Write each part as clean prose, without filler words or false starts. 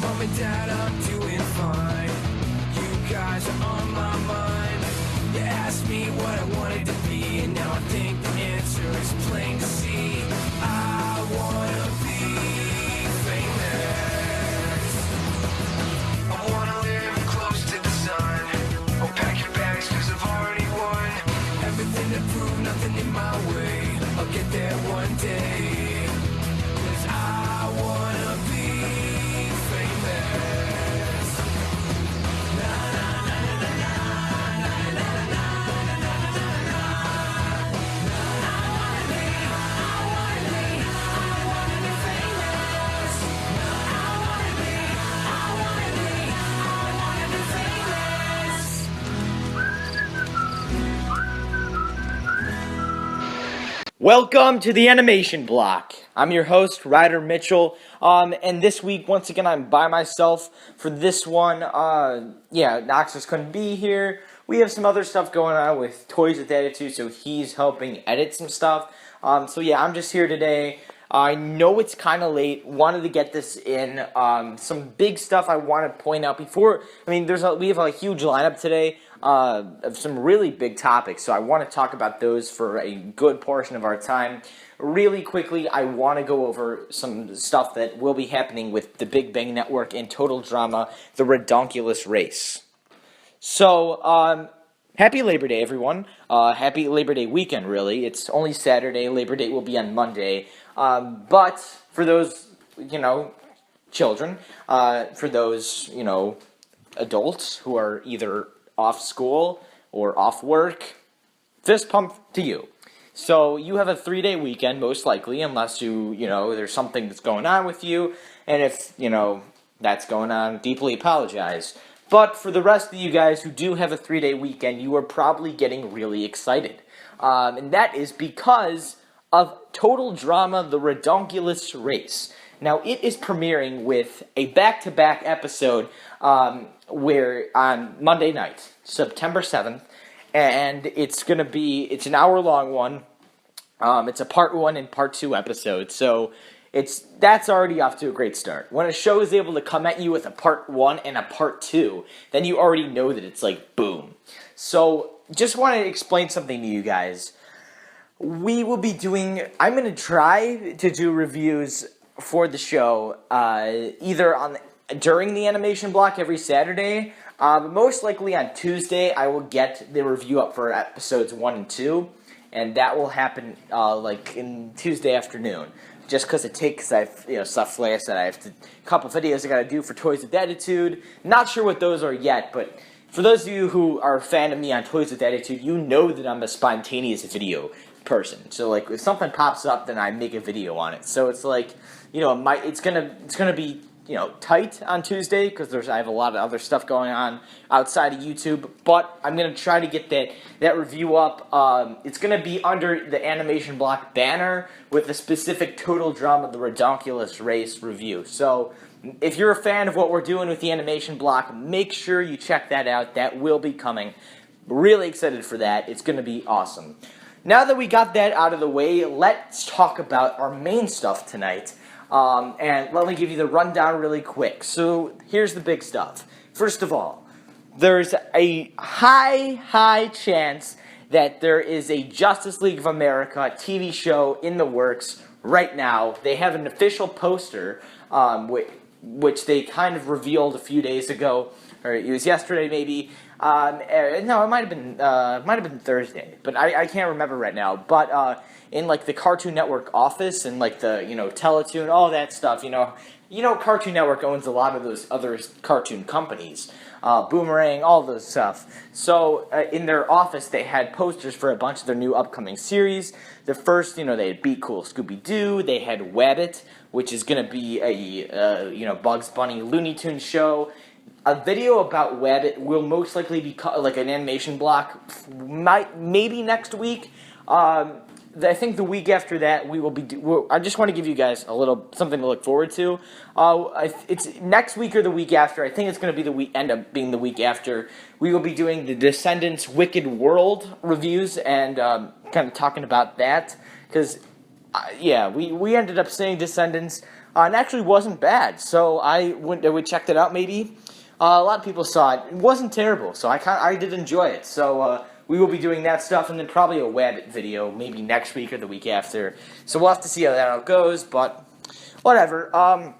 Mom and Dad, I'm doing fine. You guys are on my mind. You asked me what I wanted to be, and now I think the answer is plain to see. I wanna be famous. I wanna live close to the sun. Oh, pack your bags, cause I've already won. Everything to prove, nothing in my way. I'll get there one day. Cause I wanna be famous. Na na na na na na na na na na na na. I wanna be famous. I wanna be famous. Welcome to the Animation Block. I'm your host, Ryder Mitchell, and this week, once again, I'm by myself for this one. Noxus couldn't be here. We have some other stuff going on with Toys with Attitude, so he's helping edit some stuff. I'm just here today. I know it's kind of late. Wanted to get this in. Some big stuff I want to point out before. We have a huge lineup today of some really big topics, so I want to talk about those for a good portion of our time. Really quickly, I want to go over some stuff that will be happening with the Big Bang Network and Total Drama, The Redonkulous Race. So, happy Labor Day, everyone. Happy Labor Day weekend, really. It's only Saturday. Labor Day will be on Monday. But for those, children, for those, adults who are either off school or off work, fist pump to you. So you have a 3-day weekend, most likely, unless there's something that's going on with you. And if, that's going on, deeply apologize. But for the rest of you guys who do have a 3-day weekend, you are probably getting really excited. And that is because of Total Drama, The Redonkulous Race. Now, it is premiering with a back-to-back episode where on Monday night, September 7th, and it's an hour-long one. It's a part 1 and part 2 episode, so that's already off to a great start. When a show is able to come at you with a part 1 and a part 2, then you already know that it's like, boom. So, just want to explain something to you guys. I'm going to try to do reviews for the show, either during the animation block every Saturday, but most likely on Tuesday I will get the review up for episodes 1 and 2, and that will happen in Tuesday afternoon. Just because I have stuff like I said, I have a couple videos I got to do for Toys with Attitude. Not sure what those are yet, but for those of you who are a fan of me on Toys with Attitude, you know that I'm a spontaneous video person. So if something pops up, then I make a video on it. So it's it's gonna be tight on Tuesday because I have a lot of other stuff going on outside of YouTube. But I'm gonna try to get that review up. It's gonna be under the Animation Block banner with a specific Total Drama, The Redonkulous Race review. So if you're a fan of what we're doing with the Animation Block, make sure you check that out. That will be coming. Really excited for that. It's gonna be awesome. Now that we got that out of the way, let's talk about our main stuff tonight. And let me give you the rundown really quick. So here's the big stuff. First of all, there's a high chance that there is a Justice League of America TV show in the works right now. They have an official poster, which they kind of revealed a few days ago, or it was yesterday maybe. No, it might have been Thursday, but I can't remember right now. But in the Cartoon Network office and the Teletoon, all that stuff, Cartoon Network owns a lot of those other cartoon companies, Boomerang, all those stuff. So in their office, they had posters for a bunch of their new upcoming series. The first, they had Be Cool Scooby-Doo. They had Wabbit, which is going to be a Bugs Bunny Looney Tunes show. A video about Wabbit will most likely be an animation block, maybe next week. I think the week after that we will be. I just want to give you guys a little something to look forward to. It's next week or the week after. I think it's going to be end up being the week after. We will be doing the Descendants Wicked World reviews and kind of talking about that because, we ended up saying Descendants. and actually wasn't bad. So we checked it out. Maybe a lot of people saw it. It wasn't terrible, so I did enjoy it. So we will be doing that stuff, and then probably a Wabbit video maybe next week or the week after. So we'll have to see how that goes, but whatever.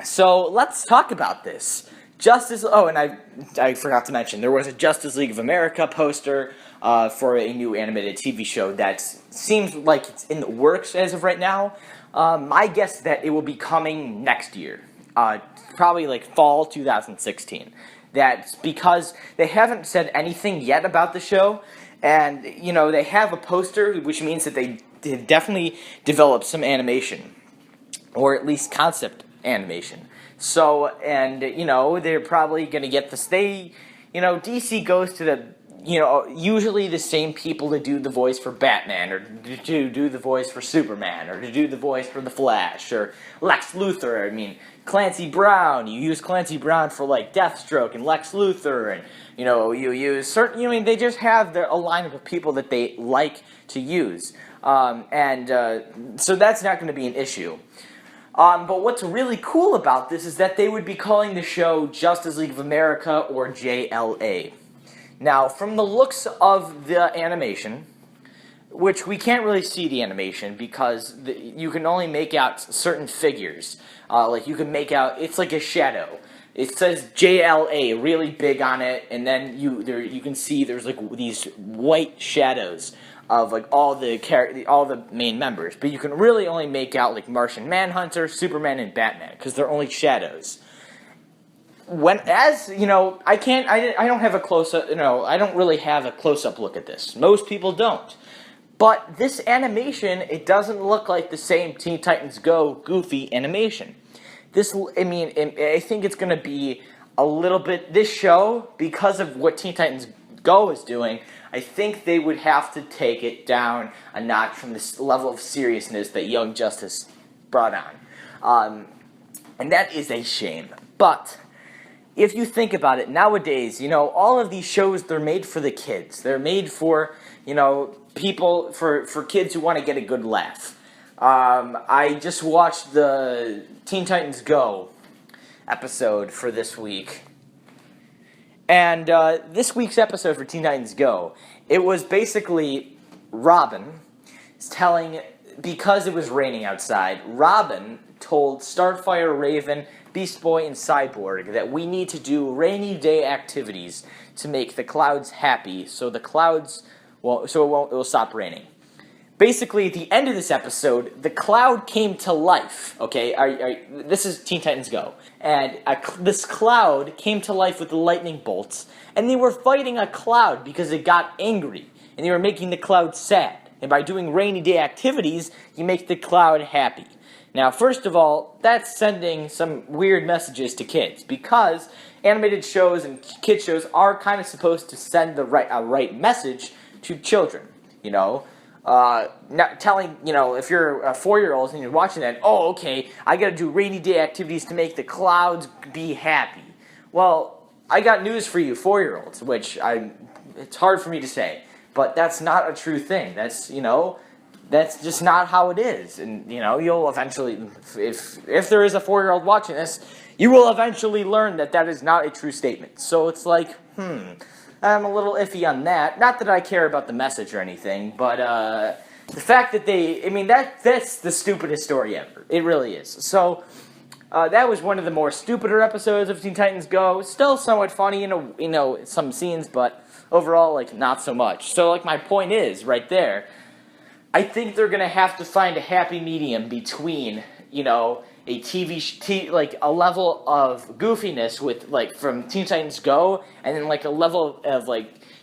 So let's talk about this. And I forgot to mention, there was a Justice League of America poster for a new animated TV show that seems like it's in the works as of right now. My guess is that it will be coming next year, probably like fall 2016. That's because they haven't said anything yet about the show, and, they have a poster, which means that they did definitely develop some animation, or at least concept animation. So, and, they're probably going to get this. DC goes to the, usually the same people to do the voice for Batman, or to do the voice for Superman, or to do the voice for The Flash, or Lex Luthor. I mean, Clancy Brown. You use Clancy Brown for, like, Deathstroke and Lex Luthor, and, you use certain, they just have a lineup of people that they like to use. So that's not going to be an issue. But what's really cool about this is that they would be calling the show Justice League of America, or JLA. Now, from the looks of the animation, which we can't really see the animation because you can only make out certain figures. Like you can make out, it's like a shadow. It says JLA really big on it, and then you can see there's like these white shadows of like all the main members, but you can really only make out like Martian Manhunter, Superman, and Batman because they're only shadows. I don't have a close-up, I don't really have a close-up look at this. Most people don't. But this animation, it doesn't look like the same Teen Titans Go goofy animation. I think it's going to be a little bit, this show, because of what Teen Titans Go is doing, I think they would have to take it down a notch from this level of seriousness that Young Justice brought on. And that is a shame. But if you think about it, nowadays, all of these shows, they're made for the kids. They're made for, people, for kids who want to get a good laugh. I just watched the Teen Titans Go episode for this week. And this week's episode for Teen Titans Go, it was basically Robin telling, because it was raining outside, Robin told Starfire, Raven, Beast Boy, and Cyborg that we need to do rainy day activities to make the clouds happy, so it will stop raining. Basically, at the end of this episode, the cloud came to life, okay? This is Teen Titans Go. And this cloud came to life with the lightning bolts, and they were fighting a cloud because it got angry, and they were making the cloud sad. And by doing rainy day activities, you make the cloud happy. Now, first of all, that's sending some weird messages to kids, because animated shows and kid shows are kind of supposed to send a right message to children, not telling, if you're a 4-year-old and you're watching that, oh, okay, I gotta do rainy day activities to make the clouds be happy. Well, I got news for you 4-year-olds, which it's hard for me to say, but that's not a true thing. That's just not how it is. And, you'll eventually, if there is a 4-year-old watching this, you will eventually learn that is not a true statement. So it's like, I'm a little iffy on that. Not that I care about the message or anything, but the fact that that's the stupidest story ever. It really is. So that was one of the more stupider episodes of Teen Titans Go. Still somewhat funny in some scenes, but overall, not so much. So, my point is, right there, I think they're going to have to find a happy medium between, a a level of goofiness with, from Teen Titans Go, and then, a level of,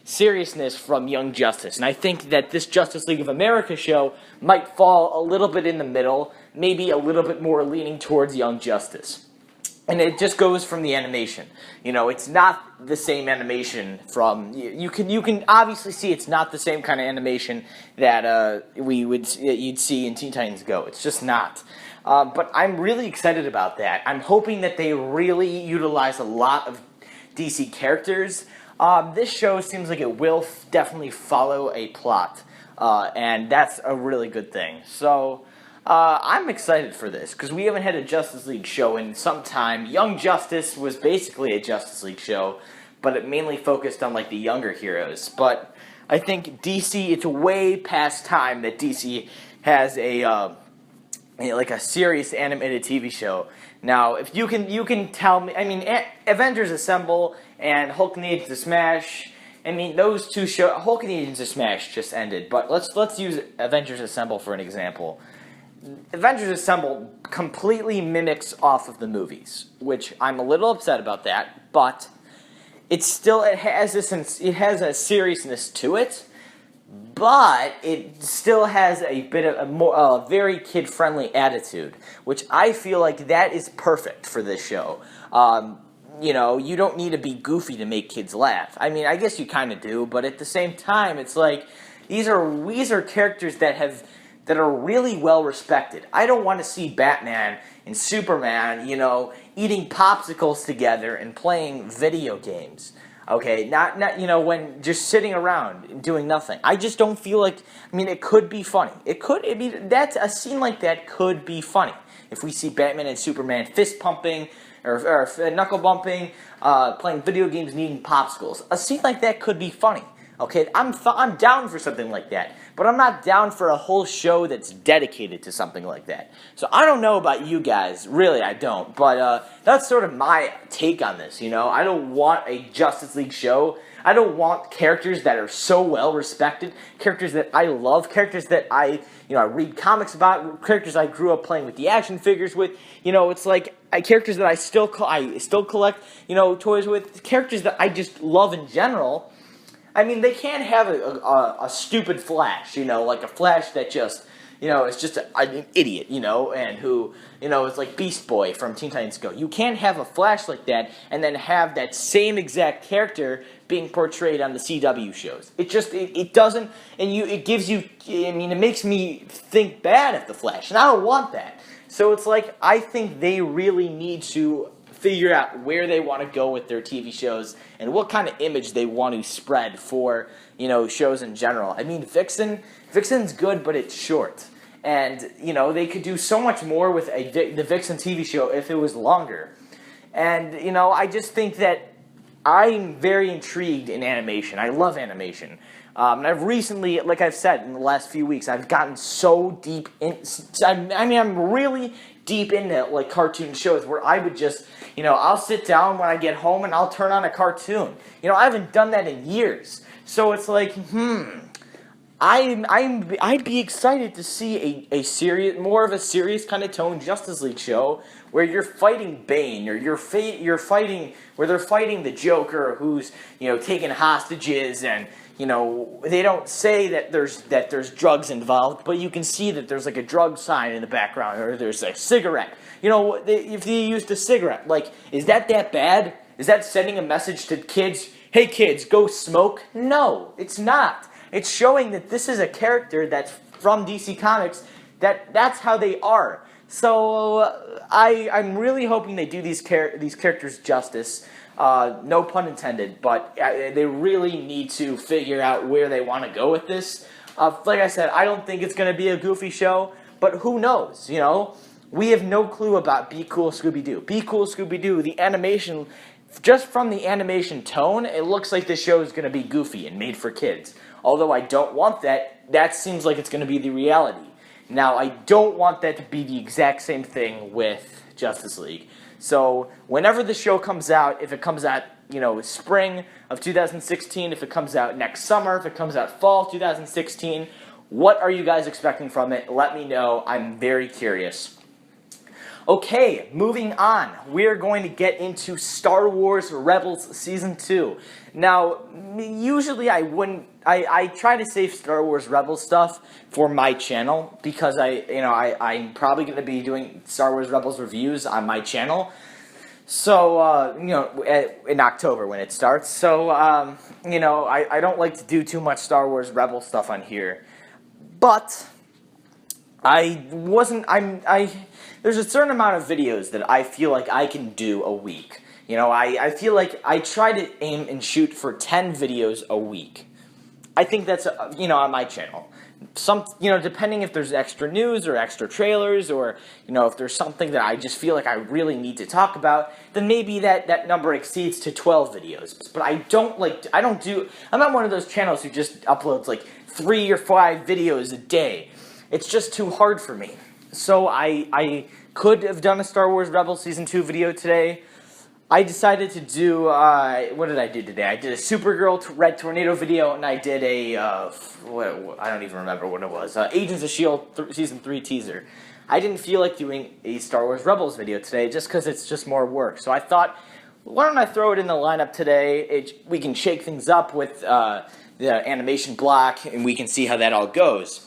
seriousness from Young Justice. And I think that this Justice League of America show might fall a little bit in the middle, maybe a little bit more leaning towards Young Justice. And it just goes from the animation. It's not the same animation from... You can obviously see it's not the same kind of animation that you'd see in Teen Titans Go. It's just not. But I'm really excited about that. I'm hoping that they really utilize a lot of DC characters. This show seems like it will definitely follow a plot. And that's a really good thing. So... I'm excited for this because we haven't had a Justice League show in some time. Young Justice was basically a Justice League show, but it mainly focused on like the younger heroes. But I think DC, it's way past time that DC has a serious animated TV show. Now, if you can tell me, I mean, Avengers Assemble and Hulk Needs to Smash. I mean, those two shows, Hulk Needs to Smash just ended, but let's use Avengers Assemble for an example. Avengers Assemble completely mimics off of the movies, which I'm a little upset about that, but it has a seriousness to it, but it still has a bit of a very kid-friendly attitude, which I feel like that is perfect for this show. You don't need to be goofy to make kids laugh. I mean, I guess you kind of do, but at the same time, it's like these are characters that are really well respected. I don't want to see Batman and Superman, eating popsicles together and playing video games. Okay, not when just sitting around and doing nothing. I just don't feel like. I mean, it could be funny. That's a scene like that could be funny if we see Batman and Superman fist pumping or knuckle bumping, playing video games and eating popsicles. A scene like that could be funny. Okay, I'm down for something like that, but I'm not down for a whole show that's dedicated to something like that. So I don't know about you guys, really I don't, but that's sort of my take on this, I don't want a Justice League show. I don't want characters that are so well respected, characters that I love, characters that I read comics about, characters I grew up playing with the action figures with. It's like characters that I still collect, toys with, characters that I just love in general. I mean, they can't have a stupid Flash, like a Flash that just, is just an idiot, and who, is like Beast Boy from Teen Titans Go. You can't have a Flash like that and then have that same exact character being portrayed on the CW shows. It doesn't, and it gives you, it makes me think bad of the Flash, and I don't want that. So it's like, I think they really need to figure out where they want to go with their TV shows and what kind of image they want to spread for, shows in general. I mean, Vixen's good, but it's short. And, they could do so much more with the Vixen TV show if it was longer. And, I just think that I'm very intrigued in animation. I love animation. And I've recently, like I've said in the last few weeks, I've gotten so deep in. I'm really deep into like cartoon shows where I would just, I'll sit down when I get home and I'll turn on a cartoon. I haven't done that in years. So it's like, I'd be excited to see more of a serious kind of tone Justice League show where you're fighting Bane, or you're fighting where they're fighting the Joker, who's taking hostages, and they don't say that there's drugs involved, but you can see that there's like a drug sign in the background, or there's a cigarette. If they used a cigarette, like, is that bad? Is that sending a message to kids? Hey kids, go smoke? No, it's not. It's showing that this is a character that's from DC Comics, that's how they are. So I'm really hoping they do these characters justice. No pun intended, but they really need to figure out where they want to go with this. Like I said, I don't think it's going to be a goofy show, but who knows, We have no clue about Be Cool Scooby-Doo. Be Cool Scooby-Doo, the animation, just from the animation tone, it looks like this show is going to be goofy and made for kids. Although I don't want that, that seems like it's going to be the reality. Now, I don't want that to be the exact same thing with Justice League. So, whenever the show comes out, if it comes out, spring of 2016, if it comes out next summer, if it comes out fall 2016, what are you guys expecting from it? Let me know. I'm very curious. Okay, moving on. We're going to get into Star Wars Rebels Season 2. Now, usually I try to save Star Wars Rebels stuff for my channel because I'm probably going to be doing Star Wars Rebels reviews on my channel. So, in October when it starts. So, I don't like to do too much Star Wars Rebels stuff on here. But there's a certain amount of videos that I feel like I can do a week. I feel like I try to aim and shoot for 10 videos a week. I think that's, on my channel. depending if there's extra news or extra trailers, or if there's something that I just feel like I really need to talk about, then maybe that number exceeds to 12 videos. But I'm not one of those channels who just uploads like 3 or 5 videos a day. It's just too hard for me. So I could have done a Star Wars Rebels Season 2 video today. I decided to do, what did I do today? I did a Supergirl Red Tornado video, and I did I don't even remember what it was, Agents of S.H.I.E.L.D. Season 3 teaser. I didn't feel like doing a Star Wars Rebels video today, just because it's just more work. So I thought, why don't I throw it in the lineup today? We can shake things up with the animation block, and we can see how that all goes.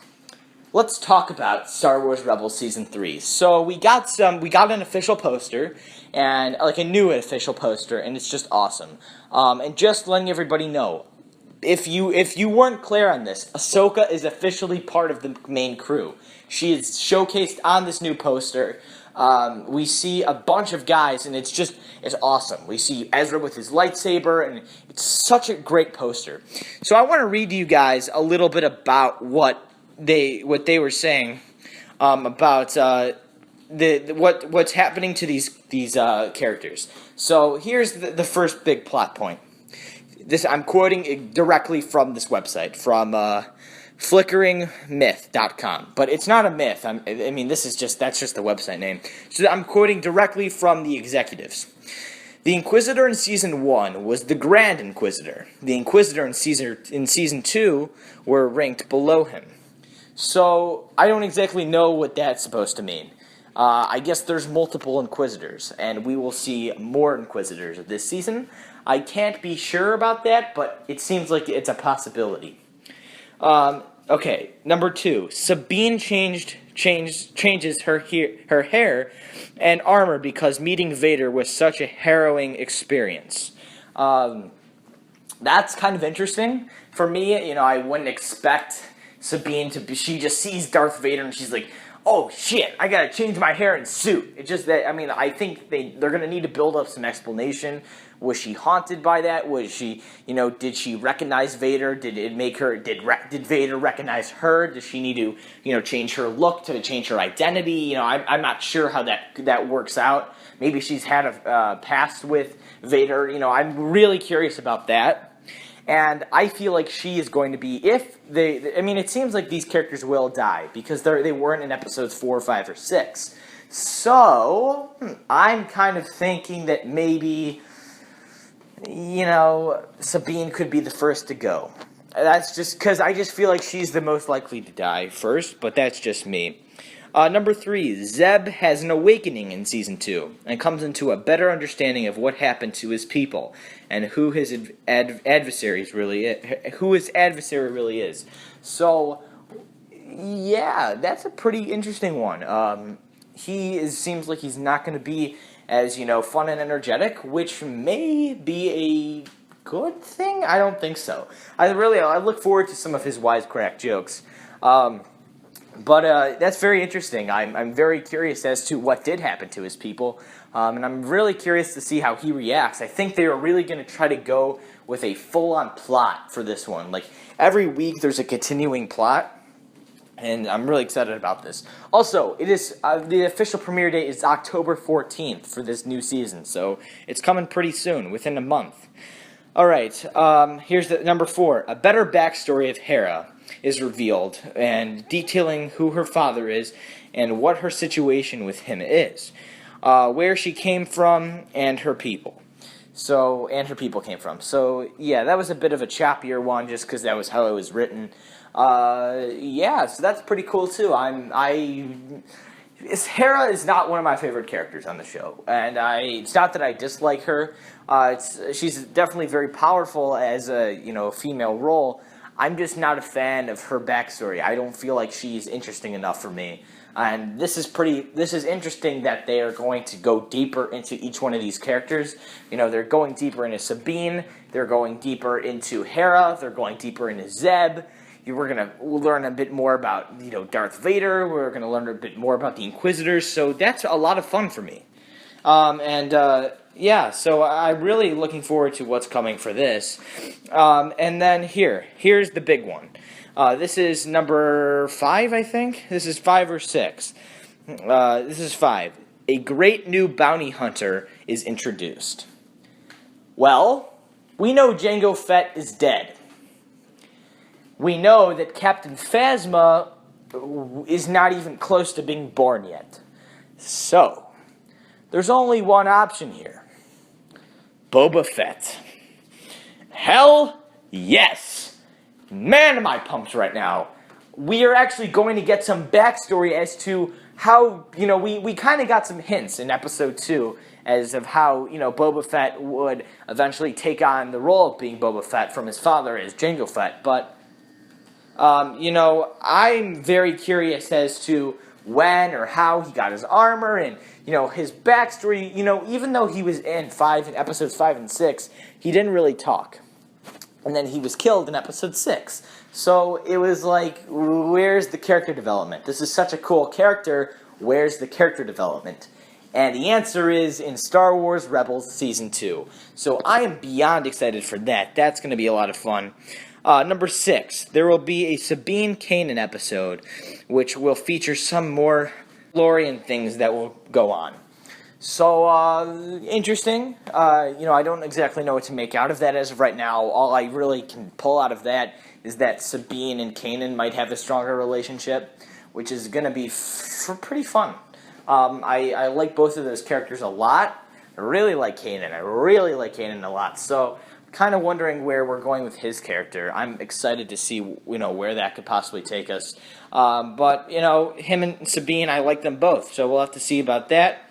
Let's talk about Star Wars Rebels Season 3. So we got an official poster, and like a new official poster, and it's just awesome. And just letting everybody know, if you weren't clear on this, Ahsoka is officially part of the main crew. She is showcased on this new poster. We see a bunch of guys, and it's awesome. We see Ezra with his lightsaber, and it's such a great poster. So I want to read to you guys a little bit about what they were saying about what's happening to these characters. So here's the first big plot point. I'm quoting directly from this website, from flickeringmyth.com, but it's not a myth. That's just the website name. So I'm quoting directly from the executives. The Inquisitor in Season 1 was the Grand Inquisitor. The Inquisitor in Season 2 were ranked below him. So, I don't exactly know what that's supposed to mean. I guess there's multiple Inquisitors, and we will see more Inquisitors this season. I can't be sure about that, but it seems like it's a possibility. Okay, number 2. Sabine changes her hair and armor because meeting Vader was such a harrowing experience. That's kind of interesting. For me, I wouldn't expect Sabine she just sees Darth Vader and she's like, oh shit, I gotta change my hair and suit. It's just that, I think they're gonna need to build up some explanation. Was she haunted by that? Was she, did she recognize Vader? Did Vader recognize her? Does she need to, change her look, to change her identity? I'm not sure how that works out. Maybe she's had a past with Vader. I'm really curious about that. And I feel like she is going to be, it seems like these characters will die, because they weren't in episodes 4, 5, or 6. So, I'm kind of thinking that maybe, Sabine could be the first to go. That's just because I just feel like she's the most likely to die first, but that's just me. Number 3, Zeb has an awakening in Season 2, and comes into a better understanding of what happened to his people, and who his adversary really is. So, yeah, that's a pretty interesting one. Seems like he's not going to be as, fun and energetic, which may be a good thing? I don't think so. I look forward to some of his wisecrack jokes. But that's very interesting. I'm very curious as to what did happen to his people, and I'm really curious to see how he reacts. I think they are really going to try to go with a full-on plot for this one. Like, every week there's a continuing plot, and I'm really excited about this. Also, it is the official premiere date is October 14th for this new season, so it's coming pretty soon, within a month. Alright, here's the number 4. A better backstory of Hera is revealed, and detailing who her father is and what her situation with him is, where she came from, and her people. So, yeah, that was a bit of a choppier one, just because that was how it was written. Yeah, so that's pretty cool too. Hera is not one of my favorite characters on the show, and it's not that I dislike her. She's definitely very powerful as a female role. I'm just not a fan of her backstory. I don't feel like she's interesting enough for me. And this is interesting that they are going to go deeper into each one of these characters. They're going deeper into Sabine, they're going deeper into Hera, they're going deeper into Zeb. We're going to learn a bit more about, Darth Vader. We're going to learn a bit more about the Inquisitors. So that's a lot of fun for me. Yeah, so I'm really looking forward to what's coming for this. And then here's the big one. This is number 5, I think. This is 5 or 6. This is 5. A great new bounty hunter is introduced. Well, we know Jango Fett is dead. We know that Captain Phasma is not even close to being born yet. So, there's only one option here. Boba Fett. Hell yes! Man, am I pumped right now. We are actually going to get some backstory as to how, we kind of got some hints in episode 2 as of how, Boba Fett would eventually take on the role of being Boba Fett from his father as Jango Fett. But, I'm very curious as to when or how he got his armor and, his backstory. Even though he was in episodes 5 and 6, he didn't really talk. And then he was killed in episode 6. So it was like, where's the character development? This is such a cool character. Where's the character development? And the answer is in Star Wars Rebels Season 2. So I am beyond excited for that. That's going to be a lot of fun. Number 6, there will be a Sabine Kanan episode, which will feature some more Lorian things that will go on. So, interesting. I don't exactly know what to make out of that as of right now. All I really can pull out of that is that Sabine and Kanan might have a stronger relationship, which is going to be pretty fun. I like both of those characters a lot. I really like Kanan a lot. So, kind of wondering where we're going with his character. I'm excited to see, where that could possibly take us. But, him and Sabine, I like them both. So, we'll have to see about that.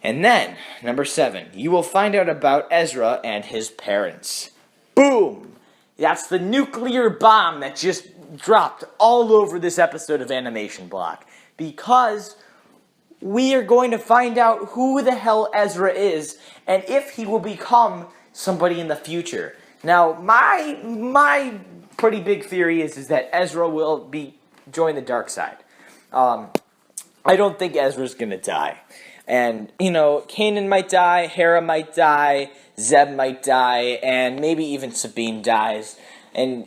And then, number 7, you will find out about Ezra and his parents. Boom! That's the nuclear bomb that just dropped all over this episode of Animation Block. Because we are going to find out who the hell Ezra is and if he will become somebody in the future. Now, my pretty big theory is that Ezra will join the dark side. I don't think Ezra's going to die. And, Kanan might die, Hera might die, Zeb might die, and maybe even Sabine dies. And,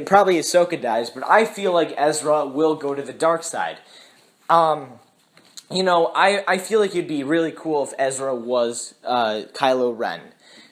probably Ahsoka dies, but I feel like Ezra will go to the dark side. I feel like it'd be really cool if Ezra was Kylo Ren.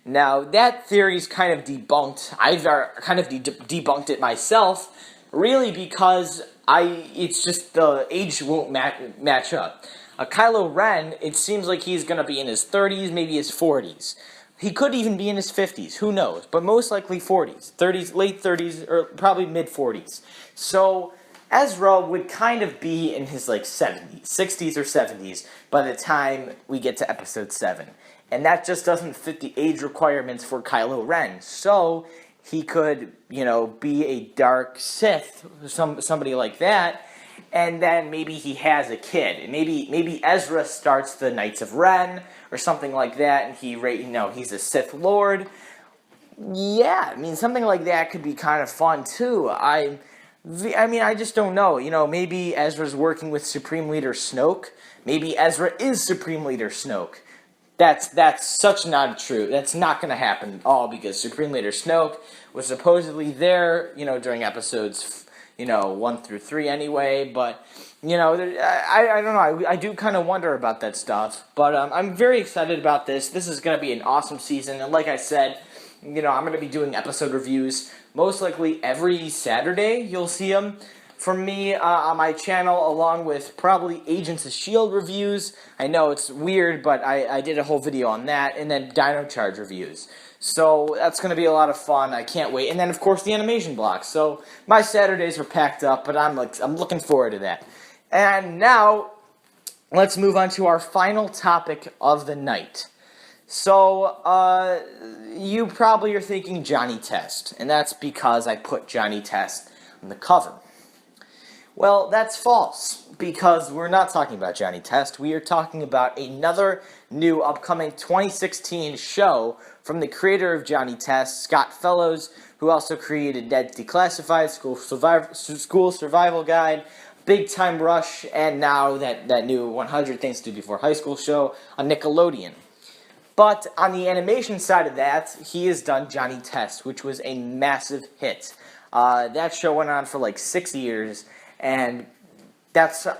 Now, that theory's kind of debunked. I've kind of debunked it myself, really because it's just the age won't match up. Kylo Ren, it seems like he's going to be in his 30s, maybe his 40s. He could even be in his 50s, who knows, but most likely 40s, 30s, late 30s, or probably mid-40s. So Ezra would kind of be in his 60s or 70s by the time we get to episode 7. And that just doesn't fit the age requirements for Kylo Ren. So he could, be a dark Sith, somebody like that. And then maybe he has a kid. Maybe Ezra starts the Knights of Ren or something like that, and he's a Sith Lord. Yeah, something like that could be kind of fun too. I just don't know. Maybe Ezra's working with Supreme Leader Snoke. Maybe Ezra is Supreme Leader Snoke. That's such not true. That's not going to happen at all because Supreme Leader Snoke was supposedly there, during episodes 1 through 3 anyway, but, I don't know, I do kind of wonder about that stuff, but I'm very excited about this. This is going to be an awesome season, and like I said, I'm going to be doing episode reviews, most likely every Saturday, you'll see them from me on my channel, along with probably Agents of S.H.I.E.L.D. reviews. I know it's weird, but I did a whole video on that, and then Dino Charge reviews. So that's going to be a lot of fun. I can't wait. And then, of course, the animation blocks. So my Saturdays are packed up, but I'm looking forward to that. And now, let's move on to our final topic of the night. So, you probably are thinking Johnny Test, and that's because I put Johnny Test on the cover. Well, that's false, because we're not talking about Johnny Test. We are talking about another new upcoming 2016 show from the creator of Johnny Test, Scott Fellows, who also created Dead Declassified, School Survival Guide, Big Time Rush, and now that new 100 Things to Do Before High School show on Nickelodeon. But on the animation side of that, he has done Johnny Test, which was a massive hit. That show went on for like 6 years, and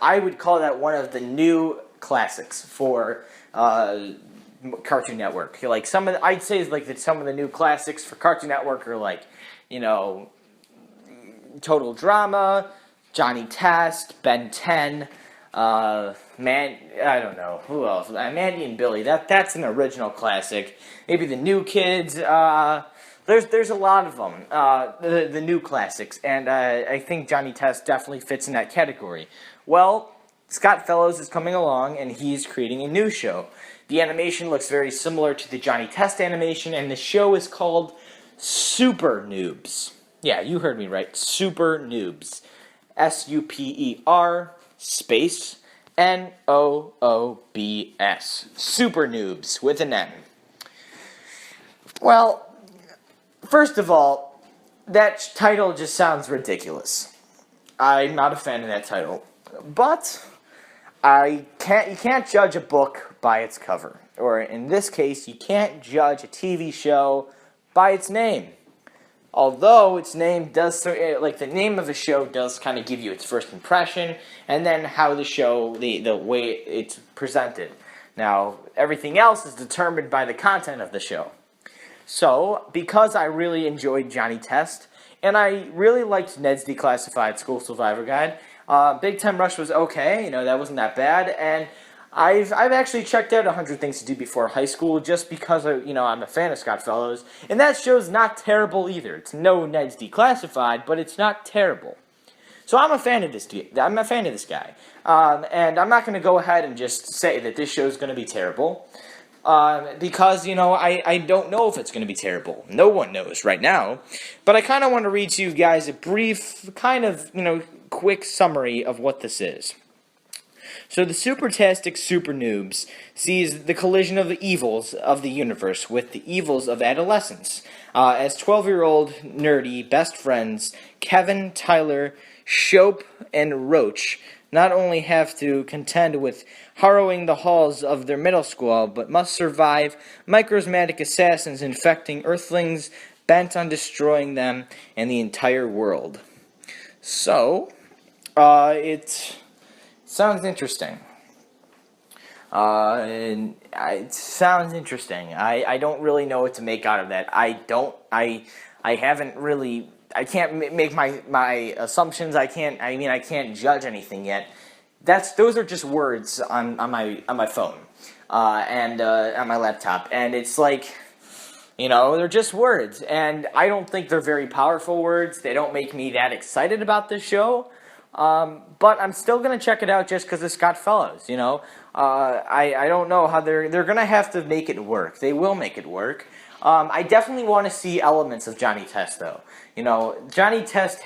I would call that one of the new classics for Cartoon Network. Like I'd say like that some of the new classics for Cartoon Network are like, Total Drama, Johnny Test, Ben 10, I don't know who else. Mandy and Billy. That's an original classic. Maybe the New Kids. There's a lot of them. The new classics, and I think Johnny Test definitely fits in that category. Well, Scott Fellows is coming along, and he's creating a new show. The animation looks very similar to the Johnny Test animation, and the show is called Super Noobs. Yeah, you heard me right. Super Noobs. SUPER space NOOBS. Super Noobs with an N. Well, first of all, that title just sounds ridiculous. I'm not a fan of that title. But you can't judge a book by its cover. Or in this case, you can't judge a TV show by its name. Although its name does, like the name of the show does kind of give you its first impression, and then how the show, the way it's presented. Now, everything else is determined by the content of the show. So, because I really enjoyed Johnny Test, and I really liked Ned's Declassified School Survivor Guide, Big Time Rush was okay, that wasn't that bad, and I've actually checked out 100 Things to Do Before High School just because I'm a fan of Scott Fellows, and that show's not terrible either. It's no Ned's Declassified, but it's not terrible. So I'm a fan of this guy, and I'm not going to go ahead and just say that this show's going to be terrible, because I don't know if it's going to be terrible. No one knows right now, but I kind of want to read to you guys a brief, kind of quick summary of what this is. So the Supertastic Super Noobs sees the collision of the evils of the universe with the evils of adolescence. As 12-year-old nerdy best friends Kevin, Tyler, Shope, and Roach not only have to contend with harrowing the halls of their middle school, but must survive microsmatic assassins infecting Earthlings bent on destroying them and the entire world. So, it sounds interesting. It sounds interesting. I don't really know what to make out of that. I can't make my assumptions. I can't judge anything yet. Those are just words on my phone, and on my laptop, and it's like, they're just words, and I don't think they're very powerful words. They don't make me that excited about this show. But I'm still gonna check it out just because it's Scott Fellows, I don't know how they're gonna have to make it work. They will make it work. I definitely want to see elements of Johnny Test, though. Johnny Test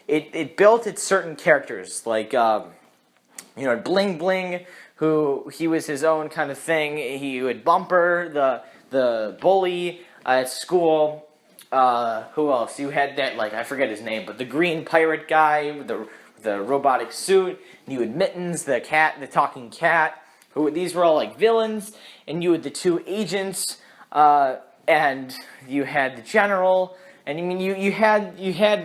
it built its certain characters, like, Bling Bling, who he was his own kind of thing. He would Bumper, the bully at school. Who else? You had that, I forget his name, but the green pirate guy with the robotic suit. And you had Mittens, the talking cat. These were all like villains, and you had the two agents, and you had the general, and you had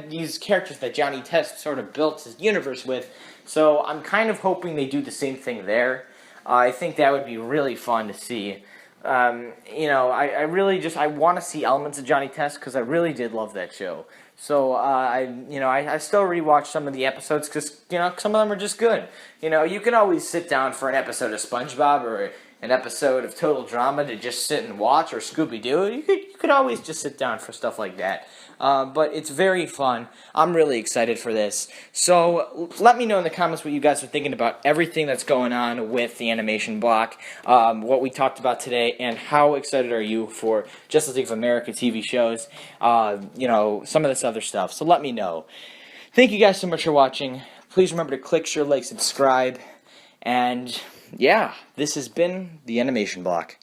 these characters that Johnny Test sort of built his universe with. So I'm kind of hoping they do the same thing there. I think that would be really fun to see. I want to see elements of Johnny Test because I really did love that show. So I still rewatch some of the episodes because some of them are just good. You can always sit down for an episode of SpongeBob or an episode of Total Drama to just sit and watch, or Scooby-Doo. You could always just sit down for stuff like that. But it's very fun. I'm really excited for this. So let me know in the comments what you guys are thinking about everything that's going on with the animation block, what we talked about today, and how excited are you for Justice League of America TV shows, some of this other stuff. So let me know. Thank you guys so much for watching. Please remember to click, share, like, subscribe, and yeah, this has been the Animation Block.